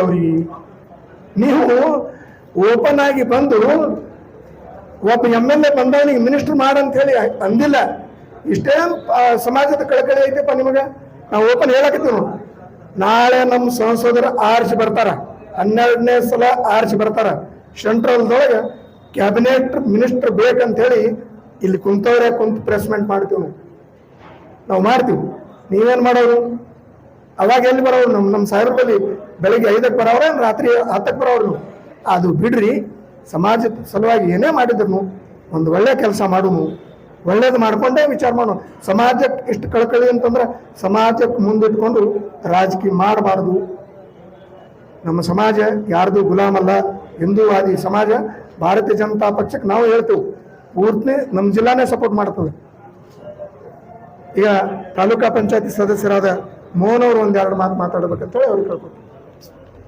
ಅವ್ರಿಗೆ ನೀವು ಓಪನ್ ಆಗಿ ಬಂದು ಒಬ್ಬ MLA ಬಂದವನಿಗೆ ಮಿನಿಸ್ಟರ್ ಮಾಡಂತ ಹೇಳಿ ಅಂದಿಲ್ಲ. ಇಷ್ಟೇ ಸಮಾಜದ ಕಳಕಳಿ ಐತೆಪ್ಪ ನಿಮಗೆ. ನಾವು ಓಪನ್ ಹೇಳಕತ್ತೀವಿ. ನಾಳೆ ನಮ್ಮ ಸಂಸದರ ಆರ್ಚ್ ಬರ್ತಾರ, 12ನೇ ಸಲ ಆರ್ಚ್ ಬರ್ತಾರ. ಸೆಂಟ್ರಲ್ದೊಳಗೆ ಕ್ಯಾಬಿನೆಟ್ ಮಿನಿಸ್ಟರ್ ಬೇಕಂತ ಹೇಳಿ ಇಲ್ಲಿ ಕುಂತವ್ರೆ ಕುಂತು ಪ್ರೆಸ್ಮೆಂಟ್ ಮಾಡ್ತೀವಿ. ನಾವು ಮಾಡ್ತೀವಿ. ನೀವೇನು ಮಾಡೋರು? ಅವಾಗ ಎಲ್ಲಿ ಬರೋರು? ನಮ್ಮ ಸಾಹೇಬ್ರ ಬಳಿ ಬೆಳಿಗ್ಗೆ 5ಕ್ಕೆ ಬರೋರ, ರಾತ್ರಿ 10ಕ್ಕೆ ಬರೋರು. ಅದು ಬಿಡ್ರಿ. ಸಮಾಜದ ಸಲುವಾಗಿ ಏನೇ ಮಾಡಿದ್ರು ಒಂದು ಒಳ್ಳೆ ಕೆಲಸ ಮಾಡೋನು, ಒಳ್ಳೇದು ಮಾಡ್ಕೊಂಡೇ ವಿಚಾರ ಮಾಡೋಣ. ಸಮಾಜಕ್ಕೆ ಇಷ್ಟು ಕಳಕಳಿ ಅಂತಂದ್ರೆ ಸಮಾಜಕ್ಕೆ ಮುಂದಿಟ್ಕೊಂಡು ರಾಜಕೀಯ ಮಾಡಬಾರ್ದು. ನಮ್ಮ ಸಮಾಜ ಯಾರ್ದು ಗುಲಾಮಲ್ಲ, ಹಿಂದೂವಾದಿ ಸಮಾಜ. ಭಾರತೀಯ ಜನತಾ ಪಕ್ಷಕ್ಕೆ ನಾವು ಹೇಳ್ತೇವೆ, ಪೂರ್ತಿ ನಮ್ಮ ಜಿಲ್ಲಾನೇ ಸಪೋರ್ಟ್ ಮಾಡ್ತದೆ. ಈಗ ತಾಲೂಕಾ ಪಂಚಾಯತಿ ಸದಸ್ಯರಾದ ಮೋಹನ್ ಅವರು ಒಂದೆರಡು ಮಾತು ಮಾತಾಡಬೇಕಂತೇಳಿ ಅವ್ರಿಗೆ ಕೇಳ್ಕೊತೀವಿ.